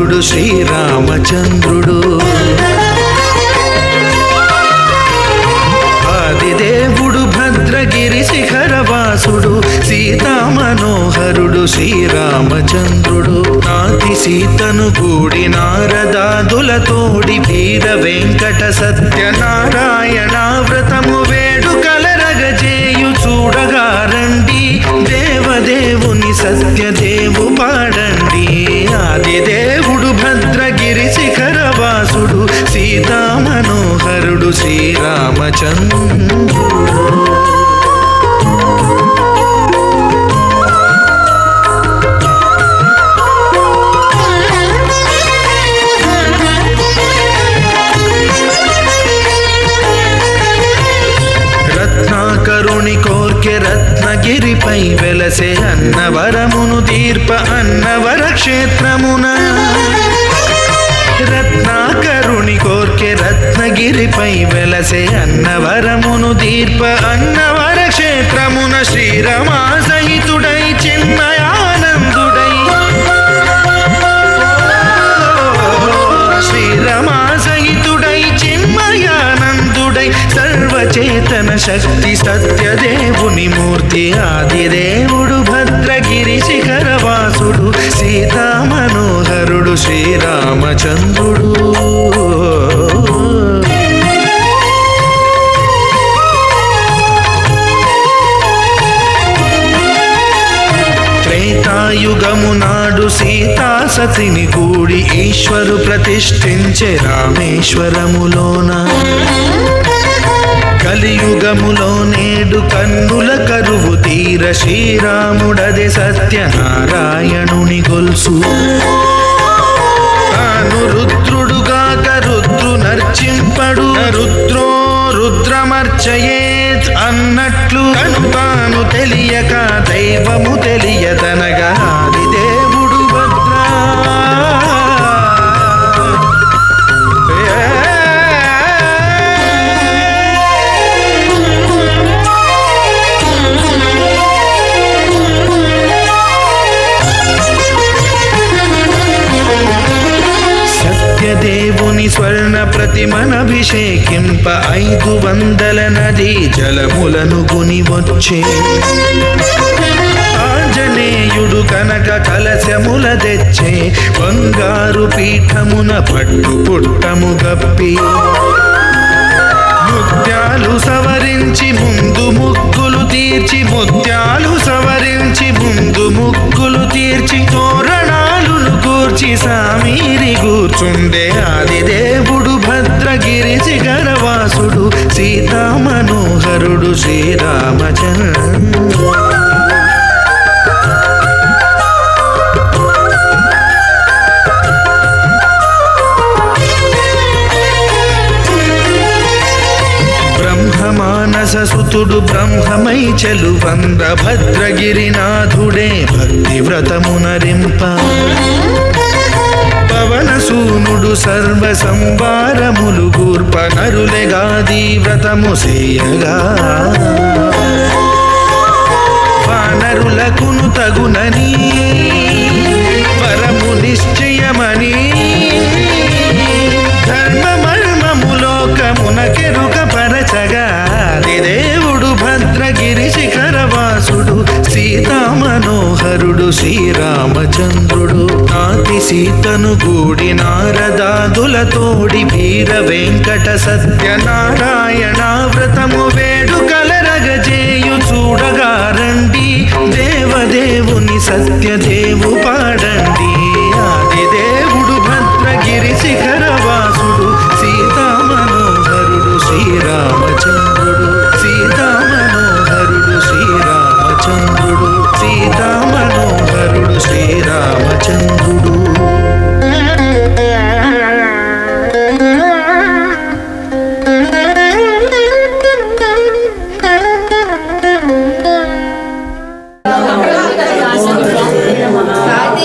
మనోహరుడు శ్రీరామచంద్రుడు. ఆదిదేవుడు భద్రగిరి శిఖరవాసుడు సీతా మనోహరుడు శ్రీరామచంద్రుడు. నాతి సీతను కూడి నారదాదులతోడి వీర వెంకట సత్యనారాయణ వ్రతము వేడుకలరగజేయు చూడగా రండి, దేవదేవుని సత్యదేవు పాడండి. ఆదిదేవుడు భద్రగిరి శిఖరవాసుడు సీతా మనోహరుడు శ్రీరామచంద్రుడు. రత్నాకరుని కోర్కె రత్నగిరిపై వెలసే అన్నవరమును తీర్ప అన్నవర క్షేత్రమున. రత్నాకరుని కోర్కె రత్నగిరిపై వెలసే అన్నవరమును తీర్ప అన్నవర క్షేత్రమున. శ్రీరమా సహితుడై చిన్మయానందుడై, శ్రీరమా సహితుడై చిన్మయానందుడై సర్వచేతన శక్తి సత్యదేవుని మూర్తి. ఆదిదేవుడు భద్రగిరి శిఖరవాసుడు సీతా మనోహరుడు శ్రీరామచంద్రుడు. త్రేతాయుగము నాడు సీతా సతిని కూడి ఈశ్వరు ప్రతిష్ఠించే రామేశ్వరములోన. కలియుగములో నేడు కన్నుల కరువు తీర శ్రీరాముడదే సత్యనారాయణుని గొల్సు. తాను రుద్రుడుగాక రుద్రు నర్చింపడు, రుద్రో రుద్రమర్చయేత్ అన్నట్లు తను తాను తెలియక దైవము తెలియదనగా ఆదిదేవుడు భద్రా. సత్యదేవుని స్వర్ణ ప్రతిమనభిషేకింప 500 నదీ జలములను గుని వచ్చే. ఆంజనేయుడు కనక కలశముల తెచ్చే, బంగారు పీఠమున పట్టు పుట్టము గప్పి. ముత్యాలు సవరించి ముందు ముగ్గులు తీర్చి, ముత్యాలు సవరించి ముందు ముగ్గులు తీర్చి, తోరణాలును కూర్చి సామీరి కూర్చుండే. ఆదిదేవుడు భద్రగిరి శిఖరవాసుడు సీతా మనోహరుడు శ్రీరామచంద్రుడు. బ్రహ్మమానససుతుడు బ్రహ్మమై చెలువంద భద్రగిరినాథుడే భక్తి వ్రతమునరింప. పవనసూనుడు సర్వ సంవారములు గూర్ప నరులెగాది వ్రతము సేయగా. వానరులకును తగునని వరము నిశ్చయమని, ధర్మ మర్మములోకమునకెరుక పరచగా. ఆదిదేవుడు భద్రగిరి శిఖరవాసుడు సీతా మనోహరుడు శ్రీరామచంద్రుడు. నాతి సీతను కూడి నారదాదులతోడి వీర వెంకట సత్యనారాయణ వ్రతము వేడుకలరగజేయు చూడగా రండి, దేవదేవుని సత్యదేవు పాడండి. ఆదిదేవుడు భద్రగిరి శిఖరవాసుడు సీతా మనోహరుడు శ్రీరామచంద్రుడు. సీతా మనోహరుడు శ్రీరామచంద్రుడు. సీతా మనోహరుడు శ్రీరామచంద్రుడు.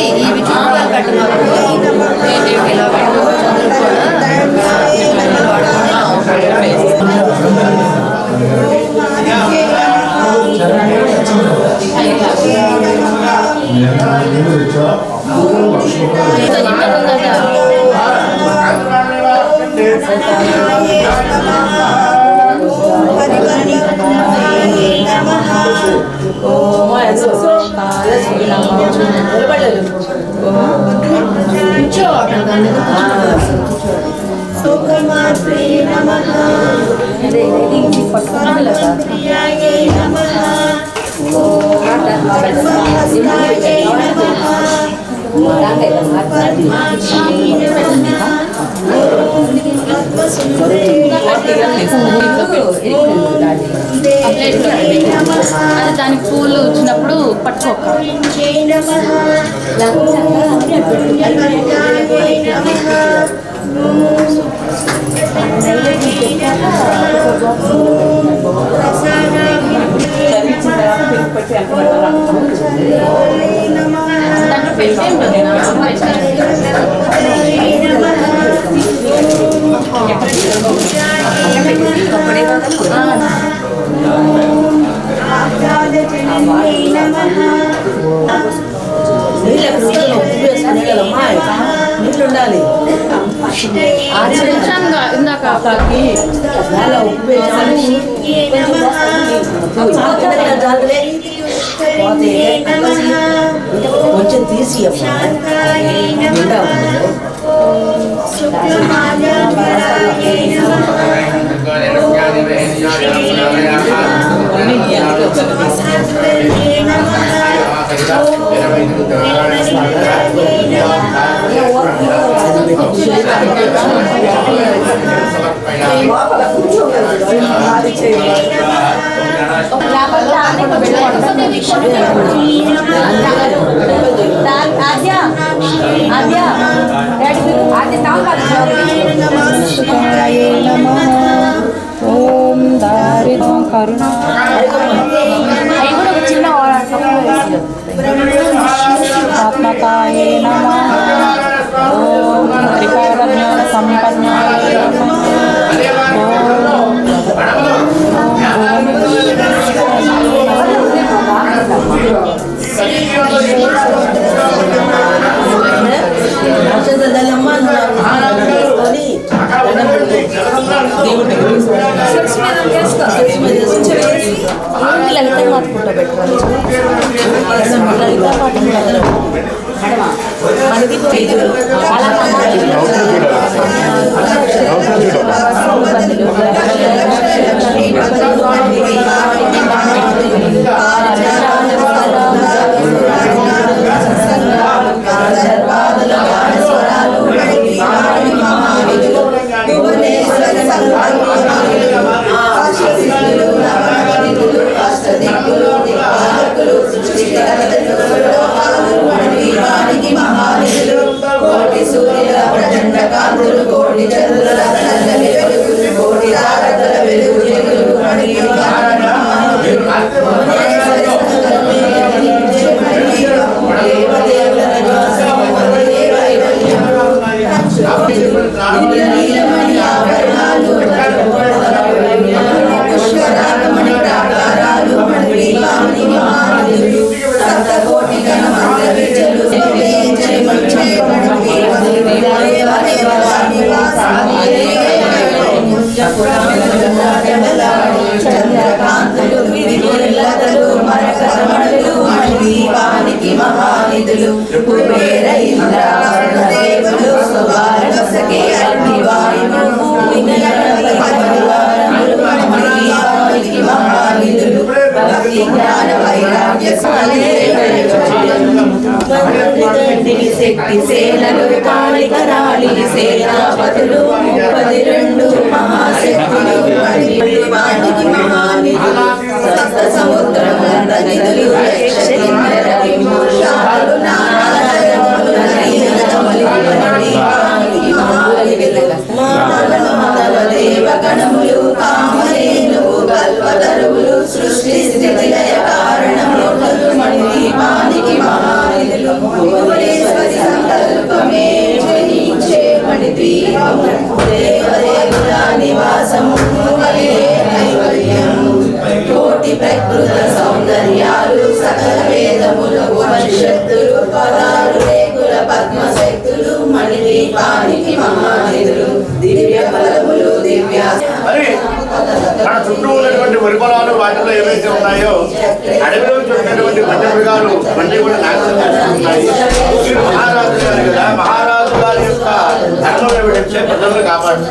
ఈ అది దానికి పూలు వచ్చినప్పుడు పట్టుకోక ఉండాలి ఇందాక కొంచెం తీసి ఓం దారిద్రం కరుణ చిన్న ఆత్మకాయే నమః ఓం త్రికారజ్ఞాన సంపన్నాయ మహానిధులు కుబేర ఇంద్రావరణ దేవులు సువారణ సఖే అగ్నివాయువు మహానిధులు భక్తి జ్ఞాన వైరాగ్య శక్తి సేనలు కాళిక రాళి సేనాపతులు 32 మహాశక్తులు వాటికి మహానిధులు సప్త సముద్రములంత నిధులు దేవగణములు కామధేనువు కల్పతరువులు సృష్టి స్థితి లయ కారణములు మణిదీపానికి మహానిధులు భువనేశ్వరి సంకల్పమే జయించే మణిద్వీపము దేవదేవుల నివాసము కైవల్యం కోటి ప్రకృత సౌందర్యాలు సకల వేదములు ఉపనిషత్తులు పదాలు రేకుల పద్మశక్తులు మణిదీపానికి మహానిధులు దివ్య ఫల ఉన్నాయో అడవిలో చూసినటువంటి వన్యమృగాలు ఇవన్నీ కూడా నాశనం చేస్తున్నాయి. వీరు మహారాజు గారు కదా, మహారాజు గారి యొక్క ధర్మం ఏమిటంటే ప్రజలను కాపాడు.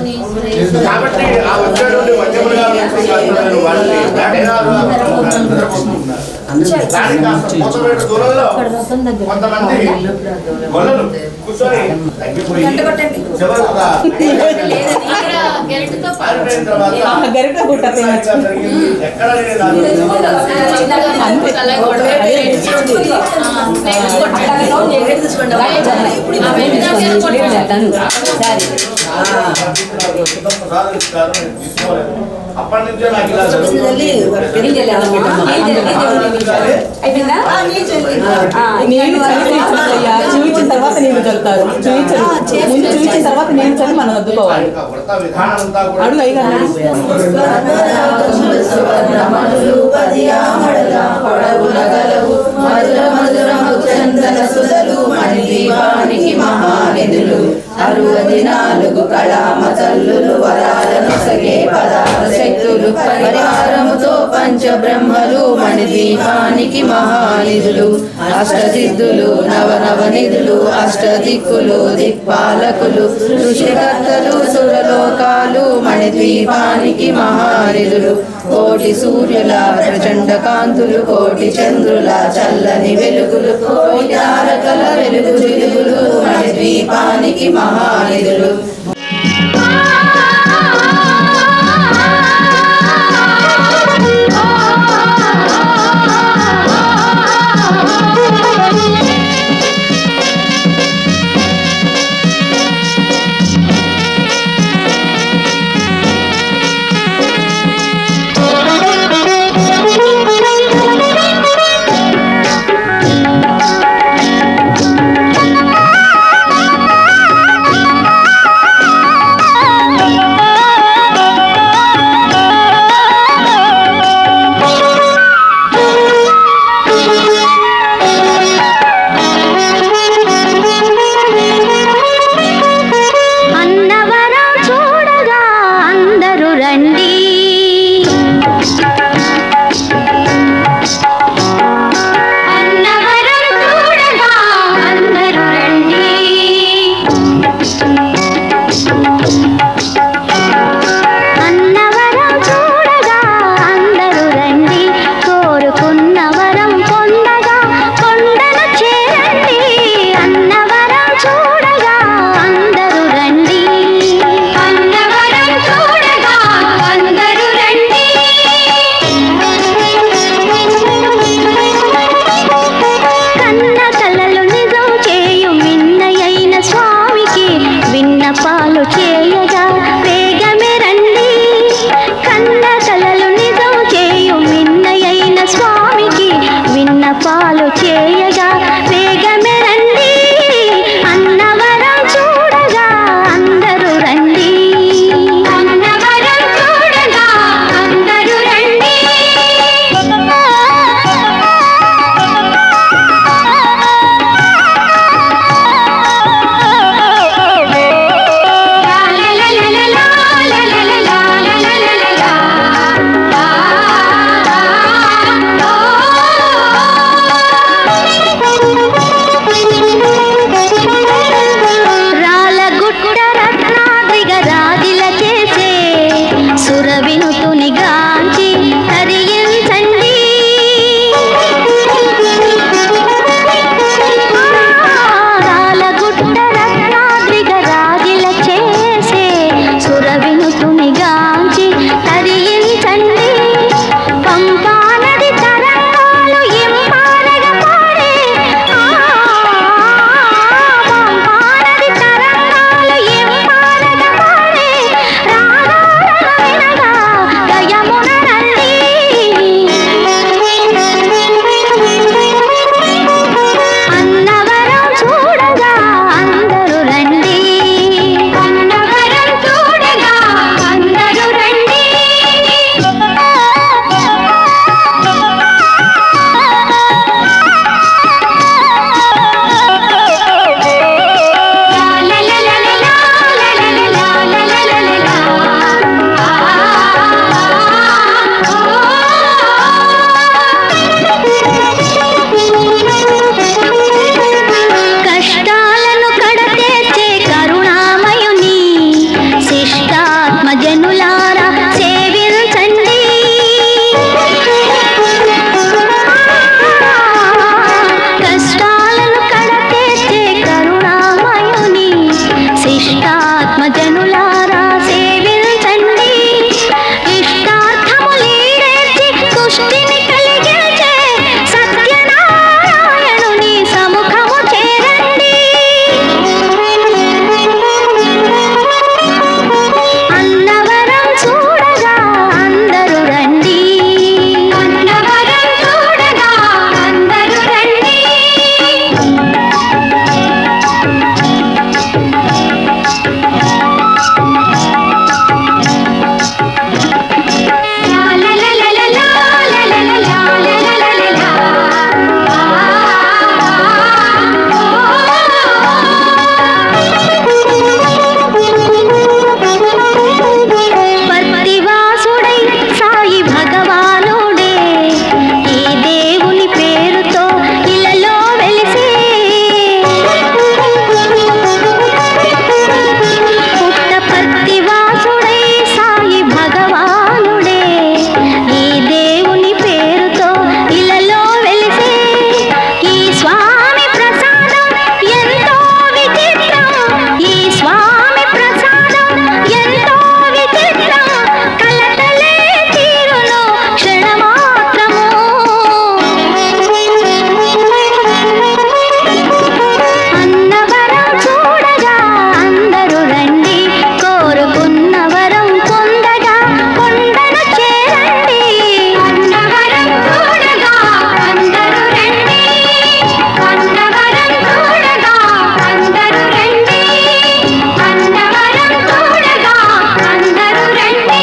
కాబట్టి ఆ వచ్చేటువంటి వన్యమృగాల నుంచి కాకుండా వాళ్ళని వేటగాళ్ళు దానికి కాస్త మూతవేట దూరంలో కొంతమంది గొల్లలు కూర్చొని తగ్గిపోయి చివరిగా పారిపోయిన తర్వాత ఎక్కడ అప్పటి నుంచే నాకు ఇలా చూపించిన తర్వాత నేను చదువుతారు చూపించిన తర్వాత నేను చదివి మనం వద్దుకోవాలి అడుగు అయ్యి అరువదినాలుగు కళామ తల్లులు వరాలను సగే పదాల శక్తులు పరిహారముతో పంచబ్రహ్మలు మణిదీపానికి మహానిధులు అష్టసిద్ధులు నవనవనిధులు అష్టదిక్కులు దిక్పాలకులు ఋషికర్తలు సురలోకాలు మణిద్వీపానికి మహానిధులు కోటి సూర్యుల ప్రచండ కాంతులు కోటి చంద్రుల చల్లని వెలుగులు కోటి తారకల వెలుగు వెలుగులు మణిద్వీపానికి మహానిధులు జనులారా సేవించండి ఇష్టార్థములీడేర్చి తుష్టిని కలిగించే సత్యనారాయణుని సముఖము చేరండి అన్నవరం చూడగా అందరూ రండి అన్నవరం చూడగా అందరూ రండి పర్తివాసుడై సాయి భగవానుడే ఈ దేవుని పేరుతో ఇలలో వెలిసి పుట్టపర్తివాసుడై సాయి భగవానుడే ఈ దేవుని పేరుతో ఇలలో వెలిసి ఈ స్వామి ప్రసాదం ఎంతో విచిత్రం ఈ స్వామి ప్రసాదం ఎంతో విచిత్రం కలతలే తీరును క్షణమాత్రము అన్నవరం చూడగా అందరూ రండి కోరుకున్న వరం పొందగా కొండను చేరండి అన్నవరం చూడగా అందరూ రండి అన్నవరం చూడగా అందరూ రండి అన్నవరం చూడగా అందరూ రండి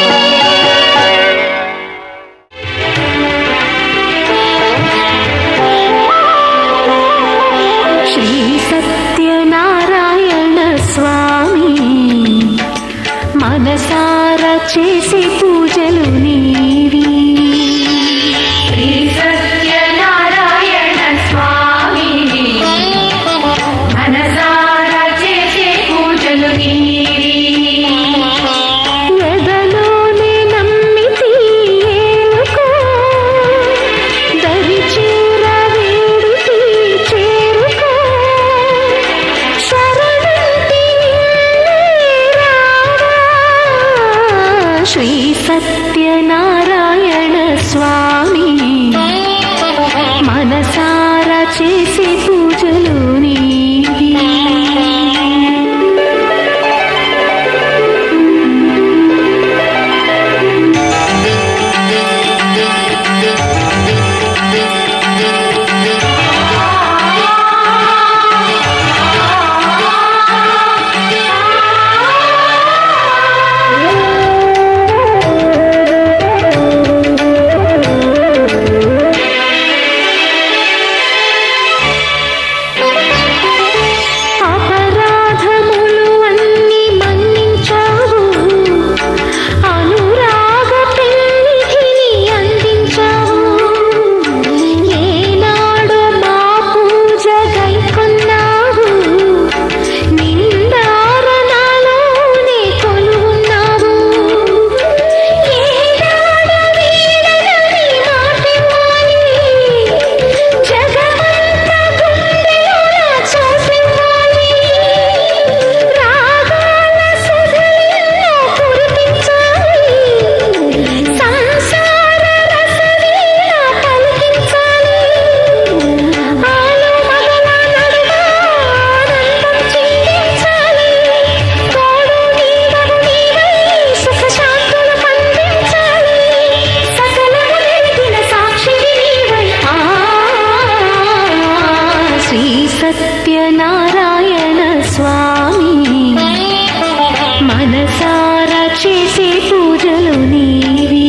శ్రీ సత్యనారాయణ స్వామి మనసారా చేసే పూజలు నీవి శ్రీ సత్యనారాయణ స్వామి మనసారా చేసే పూజలు నీవి ఎదలోనే నమ్మితి ఏలుకో దరి చేర వేడితి చేరుకో శరణంటి రావా శ్రీ సత్యనారాయణ స్వామి మనసారా చేసే పూజలు నీవి సత్యనారాయణ స్వామి మనసారా చేసే పూజలు నీవి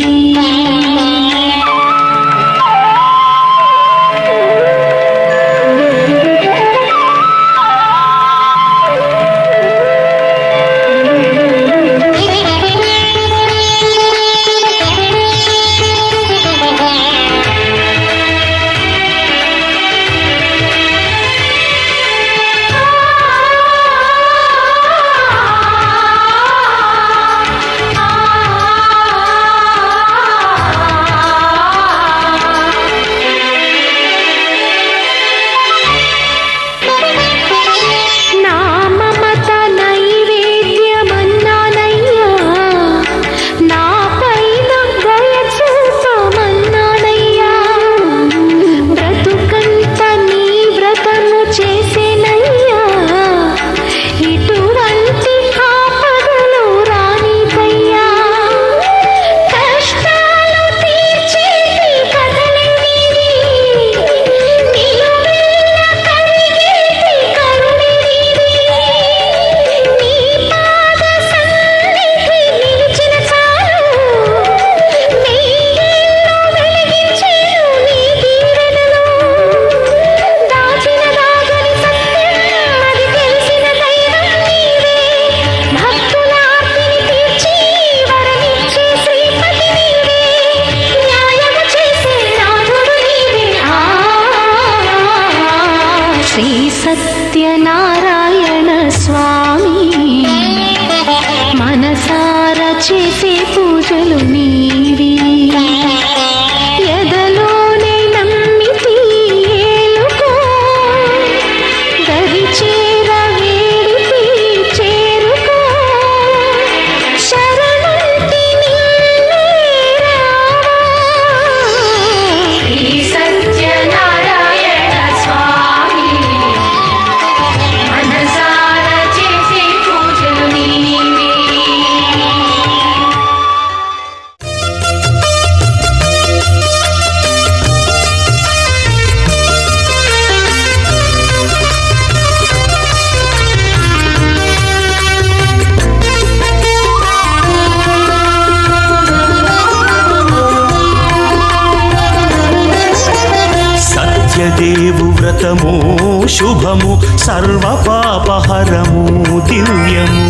శుభము సర్వ పాపహరము దివ్యము.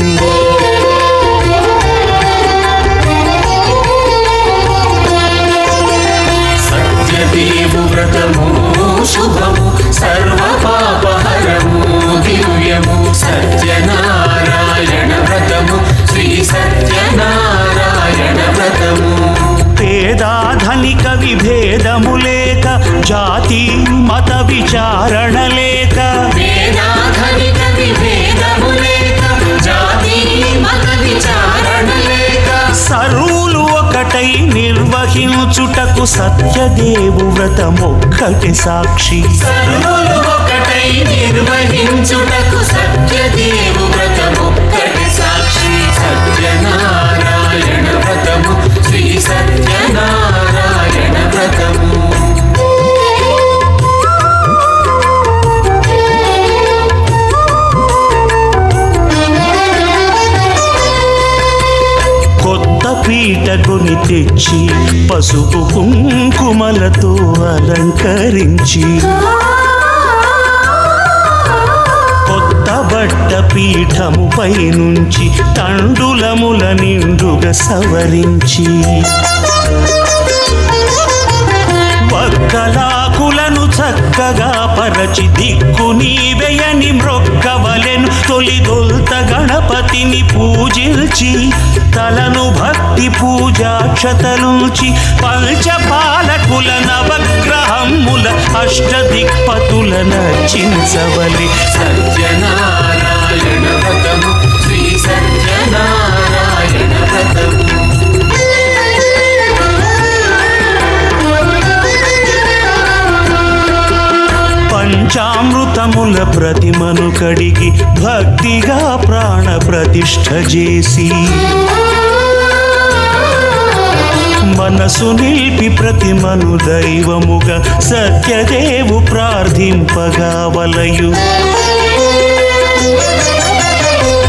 సత్యదేవు వ్రతము శుభము సర్వ పాపహరము దివ్యము. సత్యనారాయణ వ్రతము శ్రీ సత్యనారాయణ వ్రతము. పేదాధనిక విభేదము లేక జాతి మత విచారణ లేక వేదాధనిక విభేదము లేక జాతి మత విచారణ లేక సర్వులు ఒకటై నిర్వహించుటకు సత్యదేవు వ్రతమొక్కటి సాక్షి. సర్వులు ఒకటై నిర్వహించుటకు సత్యదేవు వ్రతమొక్కటి సాక్షి. సత్యనారాయణ వ్రతము శ్రీ సత్యనారాయణ వ్రతము. కొత్త పీటకుని తెచ్చి పసుపు కుంకుమలతో అలంకరించి కొత్త బట్ట పీఠము పైనుంచి తండులముల నిండుగా సవరించి వక్కలాకులను చక్కగా పరచి దిక్కు నీవెయని మ్రొక్కవలెను. తొలిదొల్త గణపతిని పూజించి తలను భక్తి పూజాక్షతలుంచి పంచపాలకుల నవగ్రహముల అష్టదిక్పతుల నర్చించవలె. సత్యనారాయణ వ్రతము శ్రీ సత్యనారాయణ వ్రతము. పంచామృతముల ప్రతిమను కడిగి భక్తిగా ప్రాణ ప్రతిష్ఠ చేసి మనసు నిలిపి ప్రతిమను దైవముగా సత్యదేవు ప్రార్థింపగా వలయు.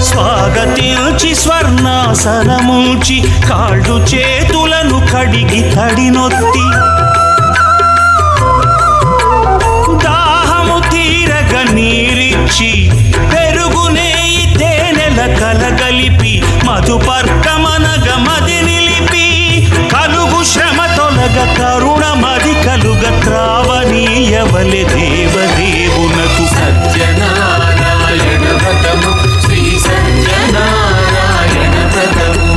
స్వాగతించి స్వర్ణాసనముంచి కాళ్ళు చేతులను కడిగి తడినొత్తి నీరిచ్చి పెరుగు నెయ్యి తేనెల కలగలిపి మధుపర్కమనగ మది నిలిపి కలుగు శ్రమ తొలగ కరుణ మది కలుగ త్రావనీయవలె దేవదేవునకు. సత్యనారాయణ వ్రతము శ్రీ సత్యనారాయణ వ్రతము.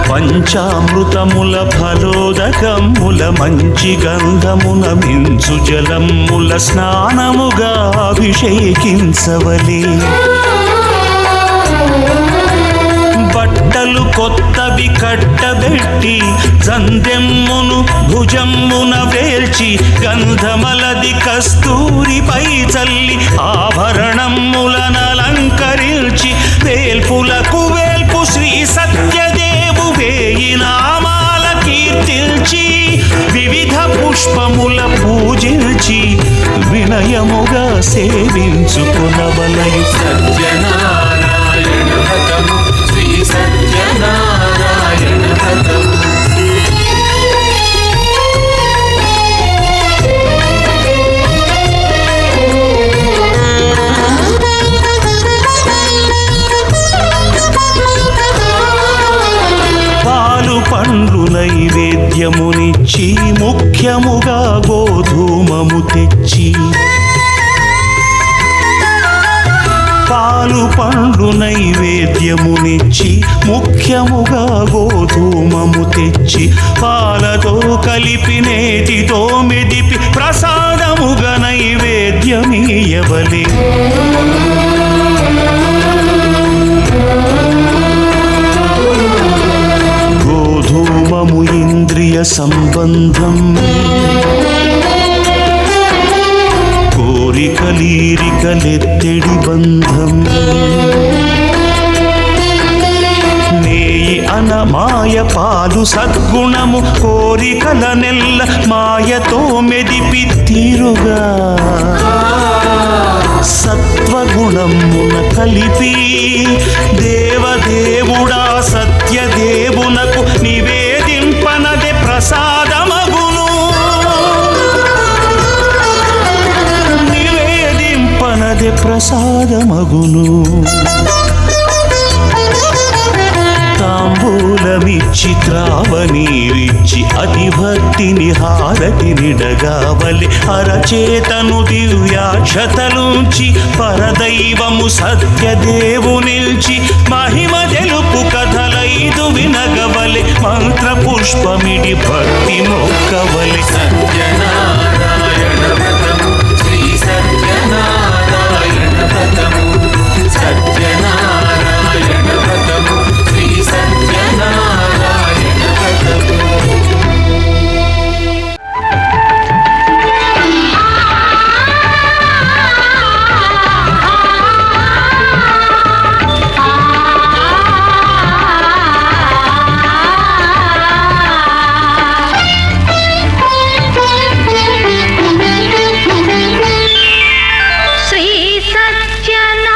పంచామృతముల ఫలోదకముల మంచి గంధమున మించు జలముల స్నానముగా అభిషేకించవలే. బట్టలు కొత్తవి కట్టబెట్టి జందెమ్మును భుజమ్మున వేల్చి గంధమలది కస్తూరిపై చల్లి ఆభరణములనలంకరించి వేల్పులకు వేల్పు శ్రీ సత్యదేవు వేయి నామాల కీర్తిల్చి వివిధ పుష్పముల పూజించి వినయముగా సేవించుకునవలయు. సత్యనారాయణ వ్రతము శ్రీ సత్యనారాయణ వ్రతము. పండ్లు నైవేద్యమునిచ్చి ముఖ్యముగా గోధూమము తెచ్చి పాలు పండ్లు నైవేద్యమునిచ్చి ముఖ్యముగా గోధూమము తెచ్చి పాలతో కలిపి నేతితో మెదిపి ప్రసాదముగా నైవేద్యమీయవలే. గోధూమము ఇంద్రియ సంబంధం కోరికలీరికలెత్తెడి బంధం నేయి అనమాయ పాలు సద్గుణము కోరికల నెల్ల మాయతో మెదిపి తీరుగా సత్వగుణమున కలిపి దేవదేవుడా సత్యదేవునకు నివేదింపనదే ప్రసాదమగును. నివేదింపనదే ప్రసాదమగును. తాంబూలమిచ్చి త్రావనీరిచ్చి అతిభక్తిని హారతినిడగావలి అరచేతను దివ్యాక్షతలుంచి పరదైవము సత్యదేవు నిల్చి మహిమ తెలుపు కథలైదు వినగవలి మంత్ర పుష్పమిడి భక్తి మొక్కవలి. సత్యనారాయణ వ్రతము శ్రీ సత్యనారాయణ వ్రతము సత్యనారాయణ వ్రతము శ్రీ సత్యనారాయణ వ్రతము. శ్రీ సత్యనారాయణ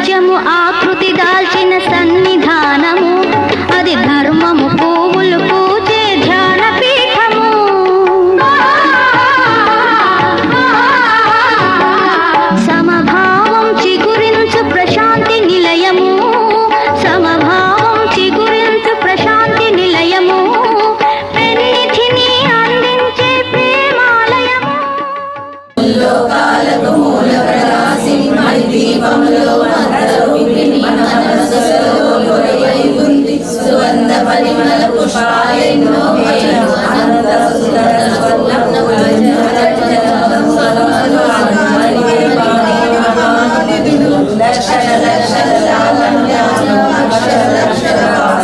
సత్యము ఆకృతి దాల్చిన సన్నిధానము అది ధర్మము పువ్వులు పూచే ధ్యాన పీఠము సమభావం చిగురించు ప్రశాంతి నిలయము సమభావం చిగురించు ప్రశాంతి నిలయము పెన్నిధిని అందించే ప్రేమాలయము లోకాలకు మూల ప్రకాశి మణి దీపంలో మంత్రరూపిణి మనసులో కొలువై ఉంది సుగంధ పరిమళ పుష్పాలెన్నో అనంత సుందర స్వర్ణ లక్షల లక్షల లావణ్యాలు లక్షల లక్షల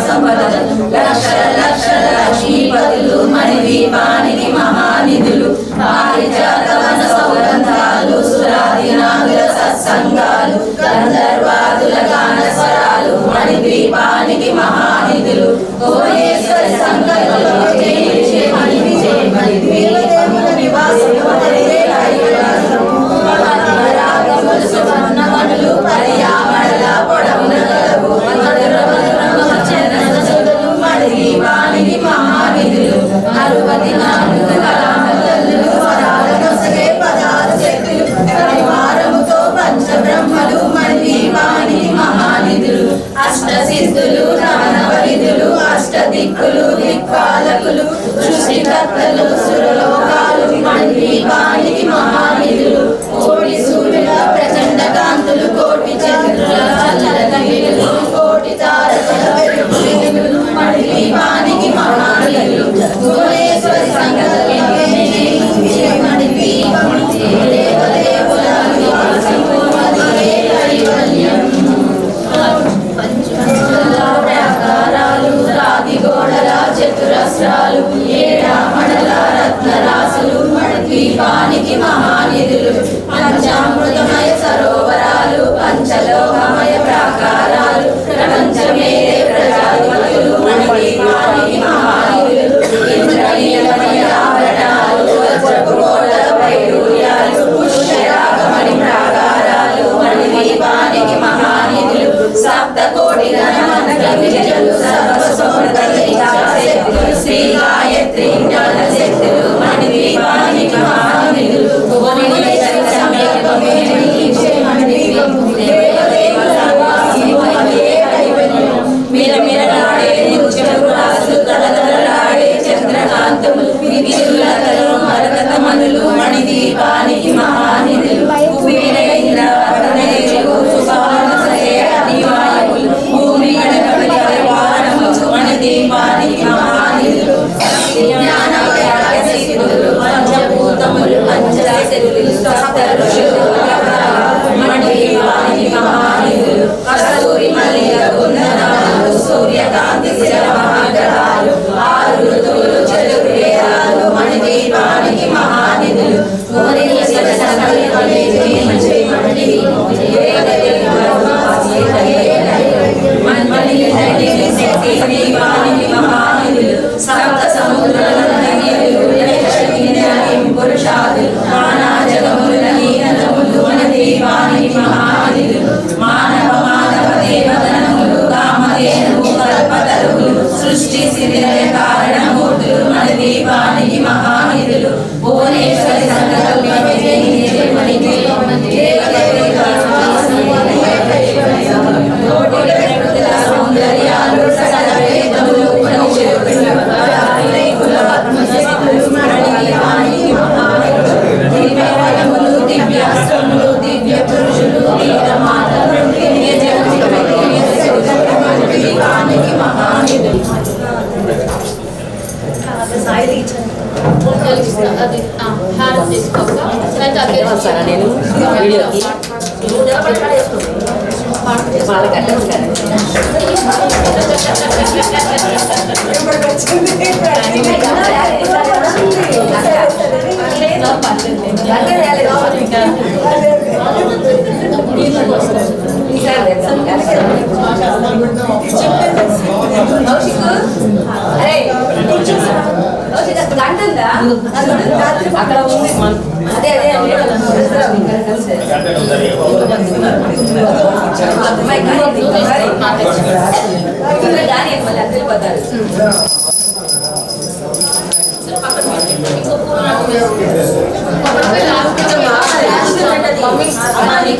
సంపదలు లక్షల లక్షల లక్ష్మీపతులు మణి దీపానికి మహానిధులు పారిజాత వన సౌగంధాలు సురాది నాగుల సత్సంగాలు గంధర్వాదుల గాన స్వరాలు మణి దీపానికి మహానిధులు కోయేశ్వరి సంకల్పంలో జయించే మణి విజయ మణి దీపము నివాసులు రాగములు సువర్ణమణులు పర్యామణల పొడవున గలవు మధుర మణి దీపానికి మహానిధులు 64 కళామతల్లులు వరాల నొసగే పదాలు శక్తులు పరివారముతో పంచబ్రహ్మలు మణి దీపానికి మహానిధులు అష్ట సిద్ధులు నవనవనిధులు అష్ట దిక్కులు దిక్పాలకులు సృష్టికర్తలు సురలోకాలు మణి దీపానికి మహానిధులు కోటి సూర్యుల ప్రచండ కాంతులు కోటి చంద్రుల చల్లన వెలుగులు కోటి తారకల వెలుగులు మణి దీపానికి మహానిధులు భువనేశ్వరి సంగతులు మణి దీపం దేవదేవుల నివాసము మదియే కైవల్యం ప్రాకారాలు రాతి గోడల చతురస్రాలు ఏడామణల రత్నరాసులు మణి దీపానికి మహానిధులు పంచామృతమయ సరోవరాలు పంచలోహమయ ప్రాకారాలు ప్రపంచమే ప్రజాధిపతులు మణి దీపానికి మహానిధులు ఇంద్రనీలమయ ఆభరణాలు వజ్రపు గోడల వైడూర్యాలు పుష్యరాగమణి ప్రాకారాలు మణి దీపానికి మహానిధులు సప్త కోటి గణ మంత్ర విజయులు సర్వసమర్థశక్తులు శ్రీ గాయత్రి జ్ఞాన శక్తులు మణి దీపానికి మహానిధులు భువనేశ్వరి సమేతమే మణి దీపము దేవదేవుల నివాసము మదియే కైవల్యం మిరమిరలాడే ముత్యపు రాసులు తడతడలాడే చంద్రకాంతములు విద్యుల్లతలు మరకతమనులు మణి దీపానికి మహానిధులు కుబేరేంద్ర వర్ణనేయులు సుఖానసే అనివాయులు భూమి గణపతి పరివారములు మణి దీపానికి మహానిధులు జ్ఞాన వైరాగ్య సిద్ధులు పంచభూతములు పంచశక్తులు సప్త ఋషులు మణి దీపానికి మహానిధులు కస్తూరి మల్లిక కుందనాలు సూర్యకాంతి శిరమహాగ్రహాలు 6 ఋతువులు చతుర్వేదాలు మణి దీపానికి మహానిధులు భువనేశ్వర సంకల్పమే జయించే మణి దీపము శక్తి దీపానికి మహానిధులు సప్త సముద్రాల నదిలు పురుషాదులు నానా జగముల నీరములు మణి దీపానికి మహానిధులు మానవ మానవ దేవగణములు కామధేనువు కల్పతరువులు సృష్టి స్థితిలయ కారణమూర్తులు మణి దీపానికి మహానిధులు భువనేశ్వరి సంకల్పమే జయించే మణి దీపము కోటి ప్రకృతుల సౌందర్యాలు సకల వేదములు ఉపనిషత్తులు ఆత్మశక్తులు మణి దీపానికి మహానిధులు దివ్యవరములు దివ్యాస్త్రములు దివ్య పురుషులు దీపమాతలు దివ్య జగములు దివ్య శక్తులు మణి దీపానికి మహానిధులు అది హ్యాండ్ తీసుకోక నేను వీడియోకి అక్కడ ఉంది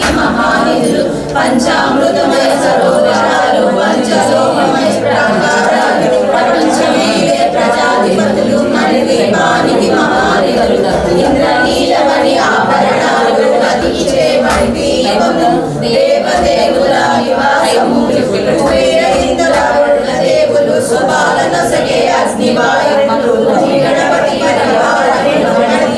మహానిధులు పంచామృతమయ సరోవరాలు పంచలోహమయ ప్రాకారాలు ప్రపంచమే ప్రజాధిపతులు మన దీపానికి మహానిధులు ఇంద్రనీలమణి ఆభరణాలు నదిచే మణి దీపము దేవదేవుల నివాసము ఇంద్రారుణ దేవులు సుబాలన సగే అగ్నివాయువులు గణపతి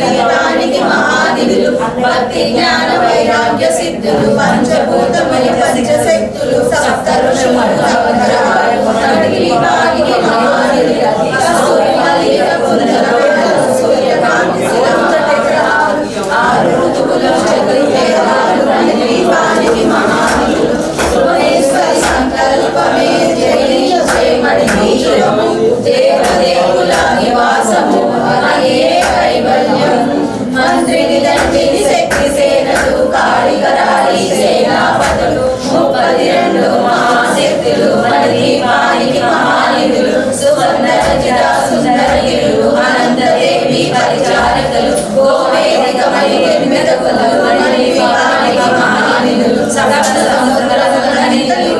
దీపానికి మహానిధులు భక్తి జ్ఞాన వైరాగ్య సిద్ధులు పంచభూతమయ పంచశక్తులు సప్త ఋషులు దీపానికి మహానిధులు సూర్యకాంతి ఆరు ఋతువులు దీపానికి మహానిధులు భువనేశ్వరి సంకల్పమే జయించే మణి దీపము దేవదేవుల నివాసము అదే కైవల్యం మంత్రిని దండిని శక్తి సేనలు కాళికరాళి సేనాపతులు 32 మహాశక్తులు మన దీపానికి మహానిధులు సువర్ణరచిత సుందరగిరులు అనంతదేవి పరిచారకులు గోవేదికమణి నిర్మితకులు మన దీపానికి మహానిధులు సకల సముద్ర గణితులు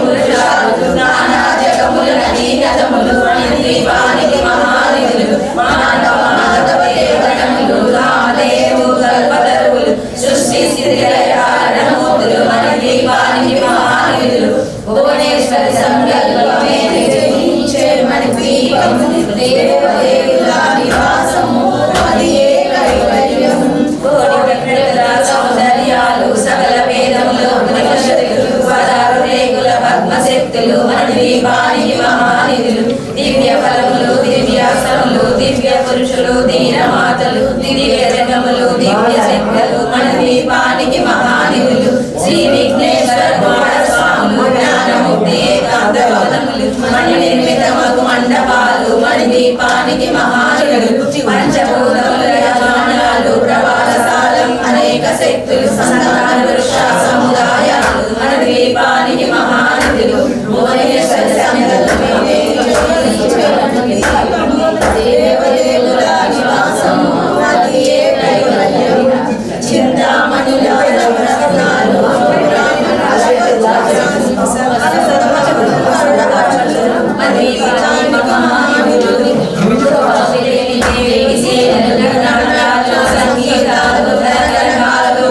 పురుషాలు నానా జగముల నదీ నదములు మన దీపానికి మహానిధులు మానవ మాధవ దేవతములు రామదేవు కల్పతరువులు సృష్టి స్థితిలయారణమూర్తులు మన దీపానికి మహానిధులు భువనేశ్వరి సంకల్పమే నిర్మించే మణి దీపము దేవదేవుల నివాసము అది ఏ కైవల్యం కోటి ప్రకృతుల సౌందర్యాలు సకల వేదములు ఉపనిషత్తులు 16 రేకుల పద్మశక్తులు మన దీపానికి మహానిధులు దివ్య ఫలములు దివ్యాసనములు దివ్య పురుషులు దీనమాతలు దివ్య జగములు దివ్య శక్తులు మన దీపానికి మహానిధులు శ్రీ విఘ్నేశ్వర స్వాములు జ్ఞానముక్తి ఏకాంతపదములు మన నిర్మితమగు మండపాలు మన దీపానికి మహానిధులు పంచభూతముల యజమానాలు ప్రవాససాలం అనేక శక్తులు సంతాన వృక్ష సముదాయాలు మన దీపానికి మహానిధులు భువనేశ్వర సంకల్పమే దేవదేవుల నివాసము అది ఏ కైవల్యం చింతామణుల రత్నాలు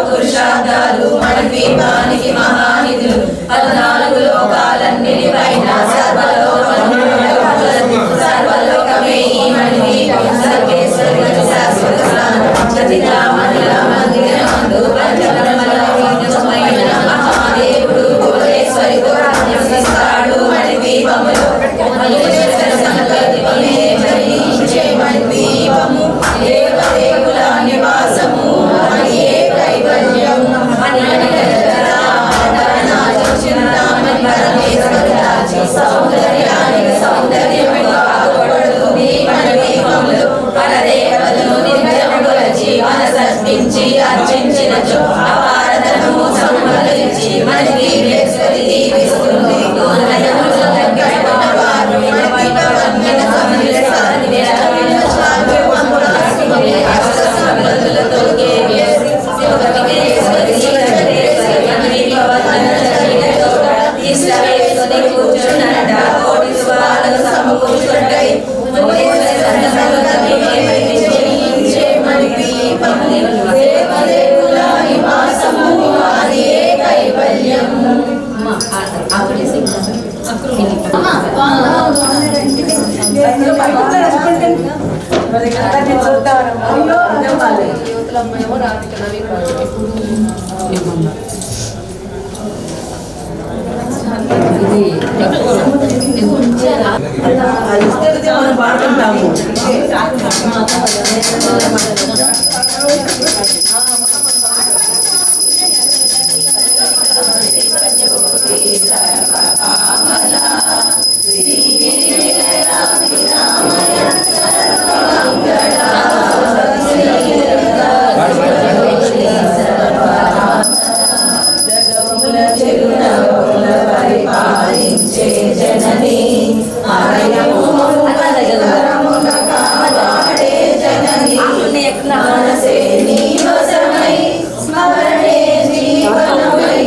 పురుషార్థాలు మన దీపానికి మహానిధులు 14 లోకాలన్నిటి పైన సర్వలోకమే ఈ మణి దీపం సర్వేశ్వరి శాశ్వత సతిరామణుల మందిరమందు పంచబ్రహ్మల విఘ్నమైన మహాదేవుడు భువనేశ్వరితో నివసిస్తాడు మణి దీపములో భువనేశ్వర సంకల్పమే జయించే మణి దీపము దేవదేవుల నివాసము అది ఏ కైవల్యం సౌందర్యానికి సౌందర్యము బాగుపడుతూ దీపన దీపములు పరదేవతను నిర్జములచి మనసర్పించి అర్చించినచో అపారతను సంపదించి మన దీవేశ్వరి దీవిస్తుంది దేవదేవుల నివాసము అది ఏ కైవల్యం మనం పాడుకుంటాము. శ్రీ పరిపాలించే జనని కాపాడే జనని మనసే నీ వశమై స్మరణే జీవనమై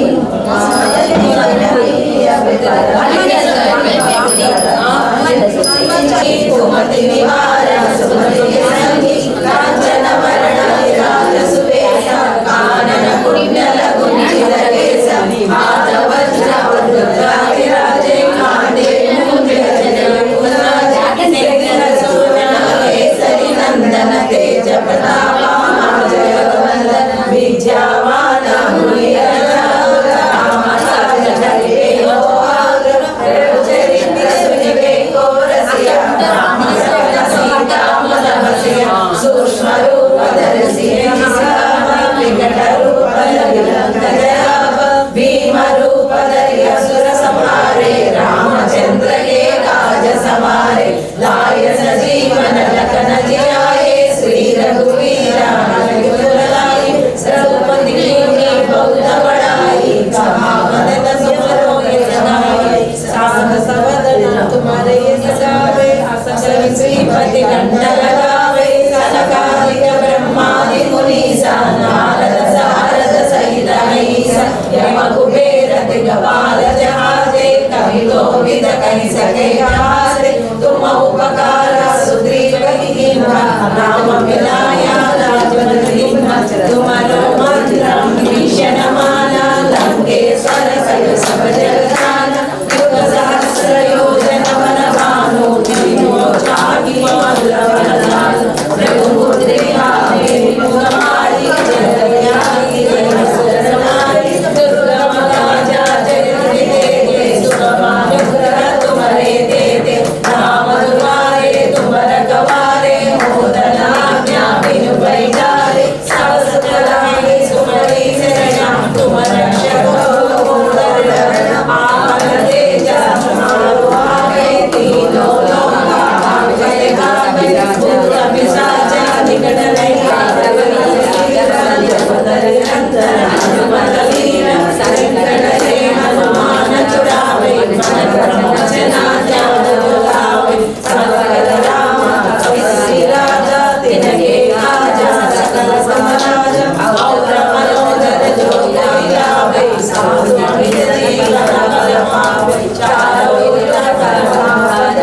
సుమతి నివార సుమతి సంగి కాంచన వరణ విరాజ సువేశ కానన పుణ్యల గుంజిత కేశ మాధవజ్ర వృద్ధ విరాజే కాందే కేసరి నందన తేజ ప్రతాప జయ వందన విద్యావాన సూక్ష్మ రూప ధరసి వికట రూప భీమ రూప ధరి అసుర సంహారే రామచంద్ర के काज समारे लाय सजीवन लखन जियाए श्री रघुवीरा रघुराई रघुपति कीन्ही बहुत बड़ाई कहावत सुमरो यशनाई साहस वदन तुम्हारे यश गावे असचर श्रीपति कंठ लगावे सनकादिक ब्रह्मादि मुनीसा नारद सारद सहित अहिसा यम कुबेर दिगपाल जहाजे कवि कोविद कहि सके हारे तुम उपकार सुग्रीव कीन्हा राम मिलाया राजपद दीन्हा तुम्हारो मंत्र भीषण माना लंकेश्वर सहित सब जग जाना युग सहस्र योजन वन भानु तीनों चाहि मधुर वरदान रघुपुत्री आवे मुखमारी जगदयागी जगत समारी दुर्गम काजा जगति देते सुगम तुम्हारे देते राम दुआरे तुम रखवारे मोदन आज्ञा बिनु पैजारे सब सतलाए सुमरी शरणा तुम रक्षक हो आपन तेजा तुम्हारो आगे तीनों लोका भागवत गावे भूत पिशाच निकट नहीं हनुमान चुरावे मन क्रम वचना ध्यान दुलावे सकल राम कपि राजा तिनके काजा सकल समाराजा और मनोजर जो गावे साधु विजयी कल पावे चारों युग कर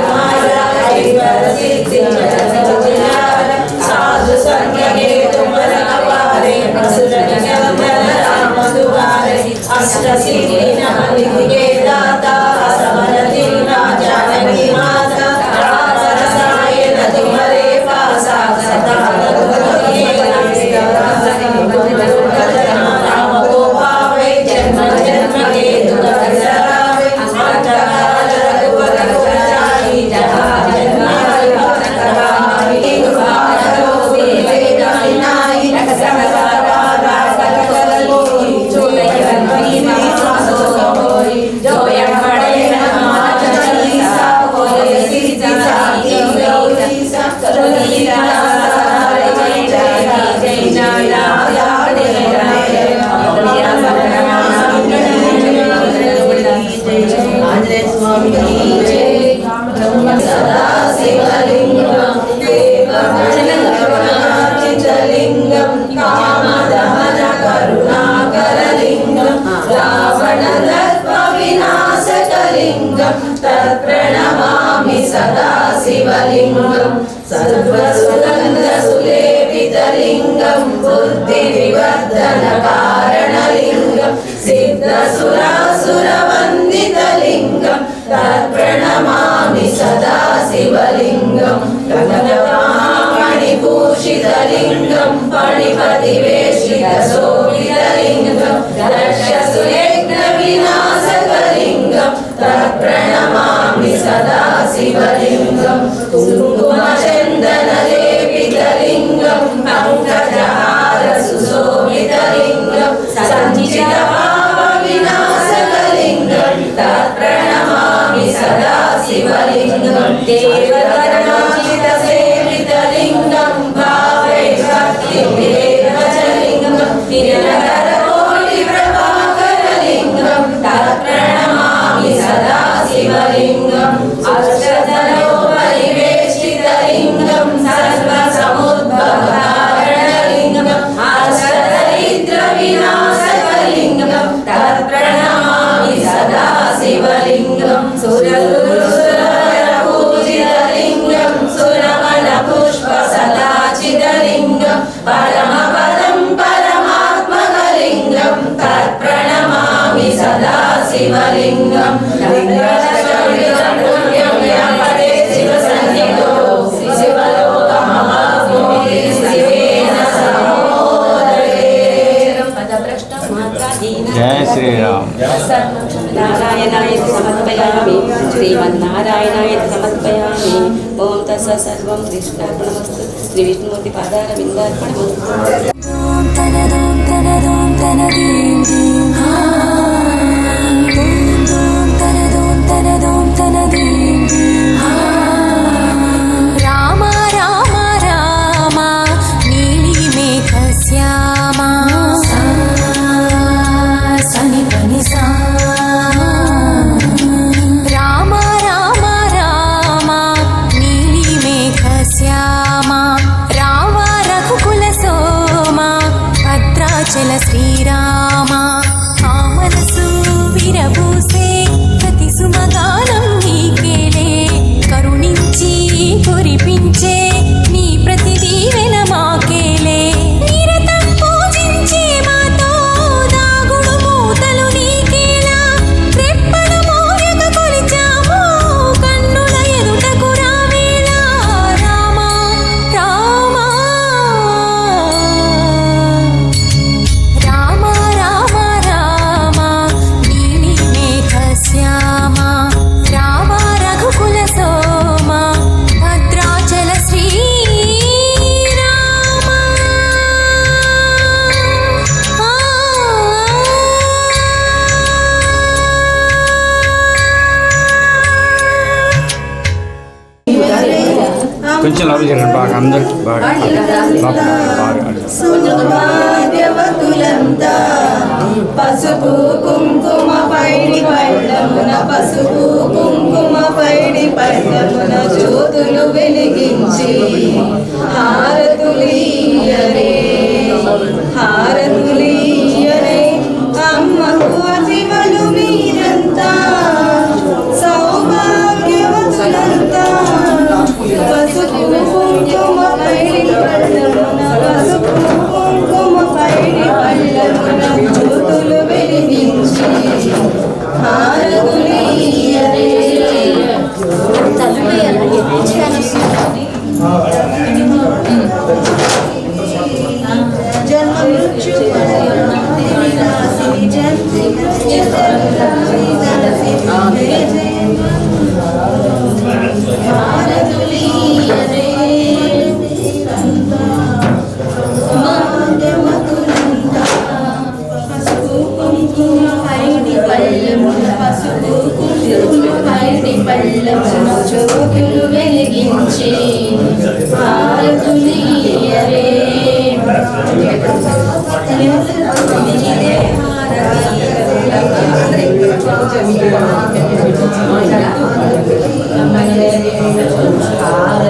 माया ऐवर सिद्धि जगत साधु संग के तुम रखवारे असुर निकंदन राम दुआरे अष्ट सिद्धि नवनिधि के दाता असवर दीना जानकी माता राम रसायन तुम्हारे पासा सदा रघुपति राम को पावे जन्म जन्म के दुख बिसरावे अंत काल रघुपति को जाहि जहाँ जन्माहि भक्त कहाहि दुआर होसी वेदाहि नाहि सकल सकल लोहि जो यज्ञ में सासो होई जो यज्ञ बड़े हनुमान चालीसा होए सिद्धि साखी गौरी सतरुनी राधारे जय जय जय जय आंजनेय स्वामी जय सदा शिवलिंगम देवलिंगम कामदहन करुणाकरलिंगम रावणदर्प विनाशकलिंगम तत्प्रणमामि सदा शिवलिंगम सर्वसुगन्धसुलेपितलिंगम बुद्धिविवर्धनकारणलिंगम सिद्धसुरासुरवन्दितलिंगम तत्प्रणमामि सदा शिवलिंगम कनकमणिभूषितलिंगम फणिपतिवेशितशोभितलिंगम दक्षसुयज्ञविनाशकलिंगम तत्प्रणमामि सदा शिवलिंगम कुङ्कुमचन्दनलेपितलिंगम पङ्कजहार सुशोभितलिंगम सञ्चितभावविनाशकलिंगम तत्प्रणमामि सदा शिवलिंगम देवकर्णाचितसेवितलिंगम भावे भक्तिविवेकजलिंगम निरनकरकोटिप्रभाकरलिंगम तत्प्रणमामि శివలింగం లింగం పదే శివ సన్నిధో శివలోకమహాభూమి శివేన సమోదరే జయ శ్రీరామ్. నారాయణాయ సమర్పయామి శ్రీమన్నారాయణాయ సమర్పయామి. ఓం తస్స సర్వం కృష్ణార్పణమస్తు. శ్రీ విష్ణుమూర్తి పాదారవిందార్పణమస్తు. రామ రామ రామ నీలి మేఘ శ్యామ సని పని సా రామ రామ రామ నీలి మేఘ శ్యామ రామ రఘుకుల సోమ భద్రాచల శ్రీరామ ఆ మనసు విరబూసే ప్రతి సుమగానం నీకేలే కరుణించి కురిపించే నీ ప్రతి దీవెన మాకేలే నిరతం పూజించే మాతో దాగుడు మూతలు నీకేలా రెప్పలు మోయక కొలిచాము కన్నుల ఎదుటకు రావేలా రామ రామ రామ రామ రామ నీలి మేఘ శ్యామ రామ రఘుకుల సోమ భద్రాచల శ్రీరామ కొంచెం లవ్ చేయండి బాగా అందరికి బాగా భాగ్యవతులంతా పసుపు కుంకుమ పైడి పళ్ళమున పసుపు కుంకుమ పైడి పళ్ళమున జ్యోతులు వెలిగించి హారతులీయరే హారతులీయరే. అమ్మకు అతివలు మీరంతా సౌభాగ్యవతులంతా పసుపు కుంకుమ పైడి పళ్ళమున పసుపు కుంకుమ పైడి పళ్ళమున జ్యోతులు వెలిగించి హారతులీయరే. జన్మ మృత్యు జ్యోతులు వెలిగించి హారతులీయరే.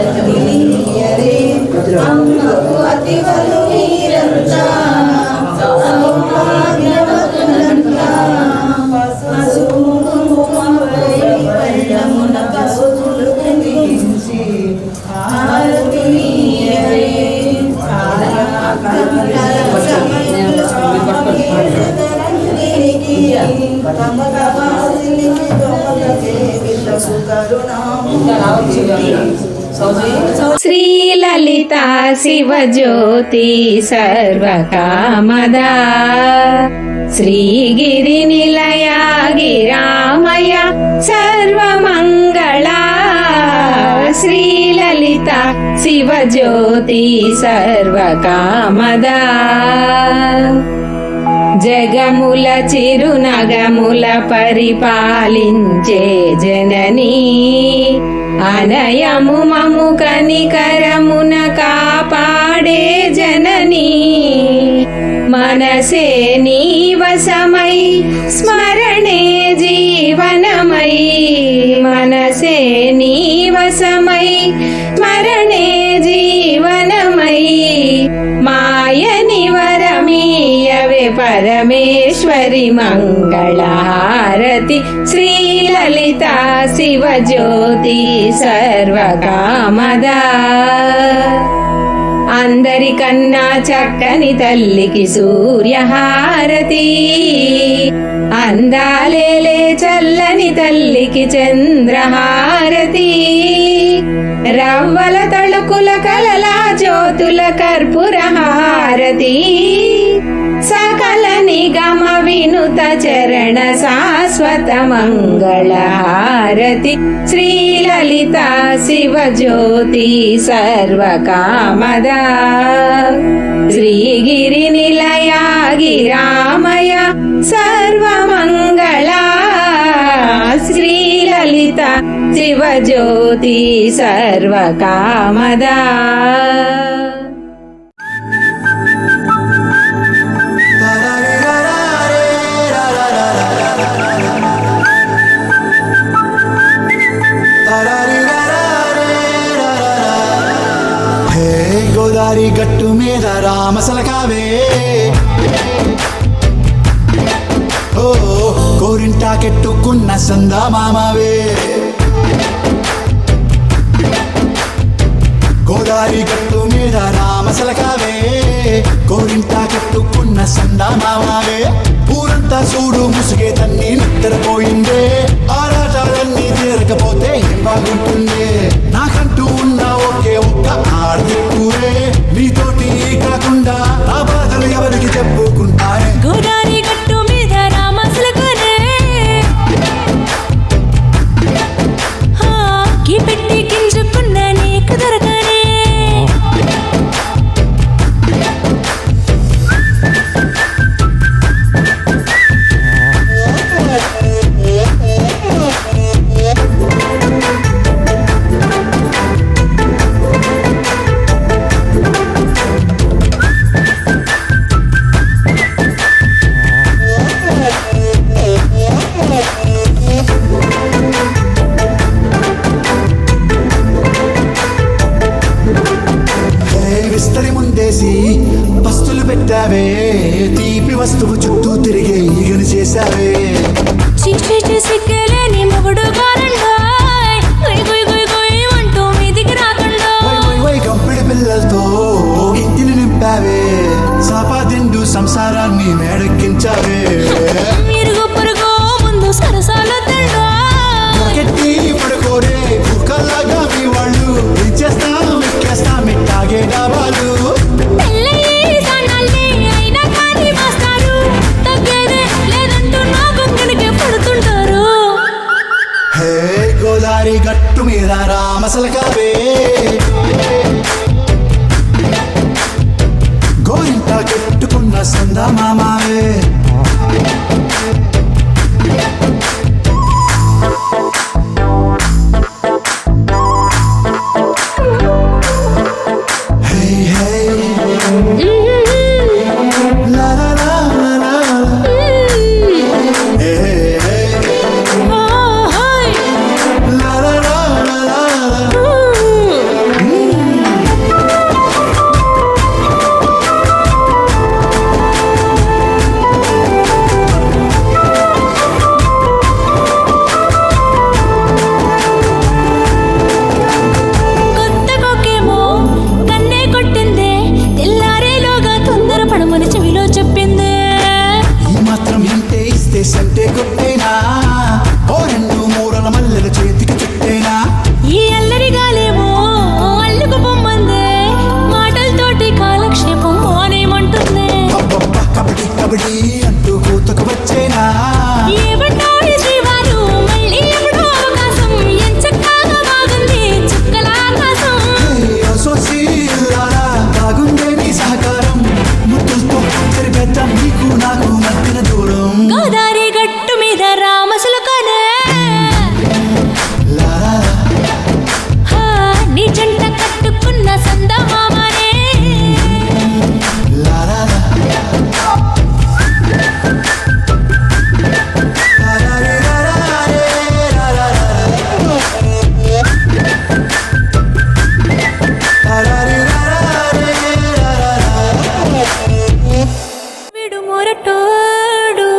హారతులీయరే. అమ్మకు అతివలు మీరంతా సౌభాగ్యవతులంతా పసుపు కుంకుమ పైడి పళ్ళమున జ్యోతులు వెలిగించి హారతులీయరే. శ్రీలలిత శివజ్యోతి సర్వకామదా శ్రీగిరి నిలయ గిరామయ సర్వమంగళా శ్రీలలిత శివజ్యోతి సర్వకామదా జగముల చిరునగముల పరిపాలించే జననీ అనయము మము కనికరమున కాపాడే జననీ మనసే నీవసమై స్మరణే జీవనమై మనసే నీవసమై స్మరణే జీవనమై మాయని వరమీయవే పరమేశ్వరి మంగళహారతి శ్రీలలిత శివజ్యోతి సర్వకామదా అందరికన్నా చక్కని తల్లికి సూర్యహారతి, అందాలేలే చల్లని తల్లికి చంద్రహారతి, రవ్వల తళుకుల కలల జ్యోతుల కర్పూర హారతి, సకల నిగమ వినుత చరణ శాశ్వత మంగళ హారతి, శ్రీలలిత శివజ్యోతి సర్వకామద, శ్రీగిరి నిలయా గిరామయ సర్వమంగళ, శ్రీలలిత శివజ్యోతి సర్వకామద. గోదారి గట్టు మీద రామసలకావే, ఓ కోరింటాకెట్టుకున్న సందామామవే, గోదారి గట్టు మీద రామసలకావే, కోరింటాకెట్టుకున్న సందామామవే, ఊరంతా చూడు ముసుగే తన్ని నిద్రపోయిందే, ఆరాటాలన్నీ తీరకపోతే ఏం బాగుంటుందే, నాకంటూ ఉన్న ఒకే ఒక్క ఆర్దిక్కురే, నీతోటి కాకుండా నా బాధలు ఎవరికి చెప్పుకుంటానే. గోదారి గట్టు మీద రామసలకనే కీ పెట్టి గింజుకున్న నీకు దొరకనే, విస్తరి ముందేసి పస్తులు పెట్టావే, తీపి వస్తువు చుట్టూ తిరిగే ఈగను చేశావే, చీచి సిగ్గలేని మొగుడు గారండాయ్, గుయ్ గుయ్ గుయ్ గుయ్ అంటూ మీదికి రాకుండా, వై గంపిడి పిల్లలతో ఇంటిని నింపావే, సాపాదిండు సంసారాన్ని మేడెక్కించావే, ఇరుగు పొరుగు ముందు సరసాలు తండా, గట్టి పడుకోరే కుక్కలాగా మీ వాళ్ళు, ఇచ్చేస్తాం ఎక్కేస్తాం ఇట్టాగే డాబాలు, పెళ్ళయి సన్నాల్ని అయినా కానీ వస్తారు, తగ్గేదే లేదంటూ నా గొంగడికే పడుతుంటారు. హే గోదారి గట్టు మీద రామసలకావే, గోరింట కట్టుకున్న సందమామావే, హే హే లా లా లా లా లా, హే హే లా లా లా లా లా. కొత్త కొక్కేమో కన్నే కొట్టిందే, తెల్లారేలోగా తొందర పడమని చెవిలో చెప్పిందే, ఈ మాత్రం ఇంటే ఇస్తే సంటే కొట్టేనా, ఓ రెండు మూరల మల్లెల చేతికి చుట్టేనా, ఈ అల్లరి గాలేమో అల్లుకు పొమ్మందే, మాటలతోటి కాలక్షేపం మానేమంటుందే, అబ్బబ్బ కబడ్డీ కబడ్డీ అంటూ కూతకు వచ్చేనా, ఏమంటారు శ్రీవారు మళ్ళీ ఎప్పుడో అవకాశం, ఎంచక్కాగా బాగుంది చుక్కల ఆకాశం, సోసి బాగుందే నీ సహకారం, ముద్దులతో సరిపెద్దాం నీకు నాకు మధ్యన దూరం, గోదారి గట్టు మీద రామసులకనే లా లా లా. నీ జంట కట్టుకున్న సందమామనే, లా లా లా. లా లా రే లా లా రే లా లా లా. లా లా రే లా లా రే లా లా లా. విడు మొరటోడు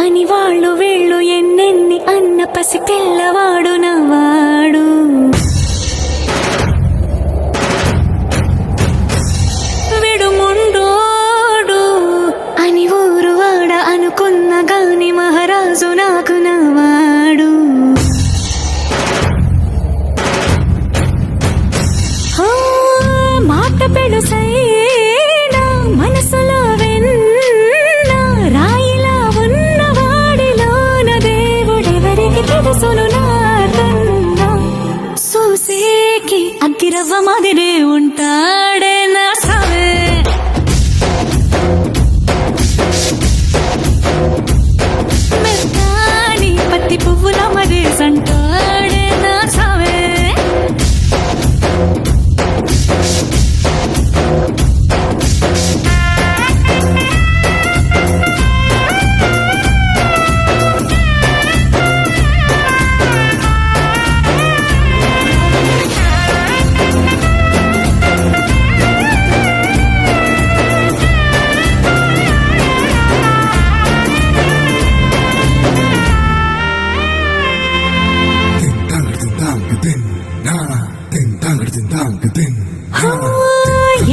అని వాళ్ళు వీళ్ళు ఎన్నెన్ని అన్న పసి పిల్లవాడు నవ్వాడు, అగ్గిరవ్వ మాదిరే ఉంటాడే నా సావే మెత్తాని పత్తి పువ్వుల మరేసంటాడే నా సావే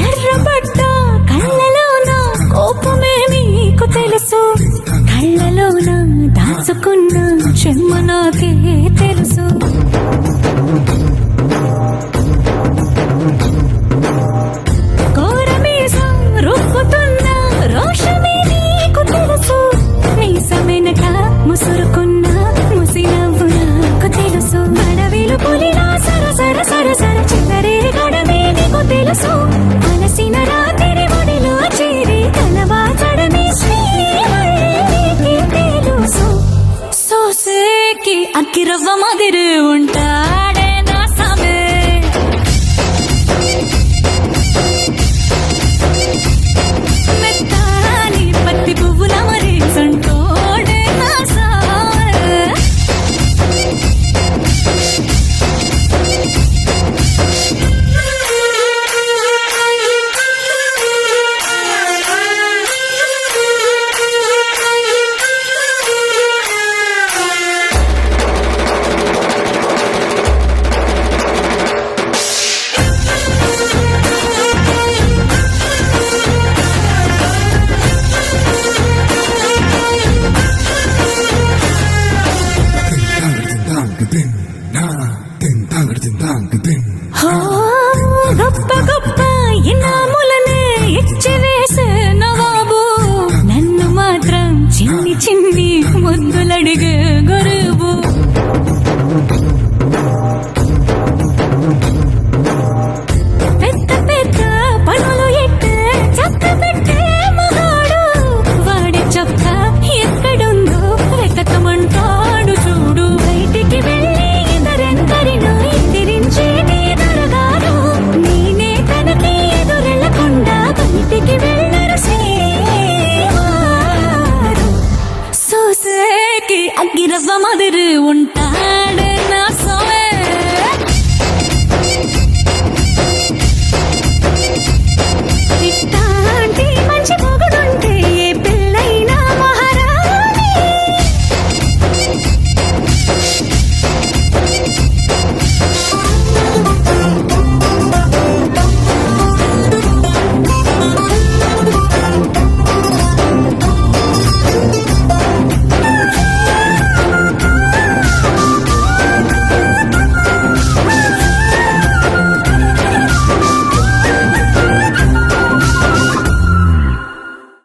ఎర్రబడ్డ కళ్ళలోన కోపమే మీకు తెలుసు కళ్ళలోన దాచుకున్న చెమ్మ నాకే తెలుసు కోరమీసం రుక్కుతున్న రోషమే నీకు తెలుసు మీసమెనక ముసురుకున్న ముసినవ్వు నాకు తెలుసు అడవిలు పులిలా సరసర సరసర చిల్లరే గడమే నీకు తెలుసు అలసిన రాత్రి ఒడిలో చేరి కలవాచడమే శ్రీవల్లికి తెలుసు సోసేకి అగ్గిరవ్వ మాదిరి ఉంటాడే నా సామే మెత్తాని పత్తి పువ్వుల మరేసంటోడే నా సామే గొప్ప గొప్ప ఇనాములనే ఇచ్చి వేసే నవాబు నన్ను మాత్రం చిన్ని చిన్ని ముద్దులడిగే గురువు పెద్ద పెద్ద పనులు ఎట్టే చక్క పెట్టే మగాడు వాడి చొక్క ఎక్కడుందో వెతకమంటాడు చూడు బయటికి వెళ్ళి ఇద్దరెందరినో ఎదిరించేది దొరగారు నేనే తనకి ఎదురెళ్ళకుండా బయటికి వెళ్ళరు సేవారు సోసేకి అగ్గిరవ్వ మాదిరి ఉంటాడే నా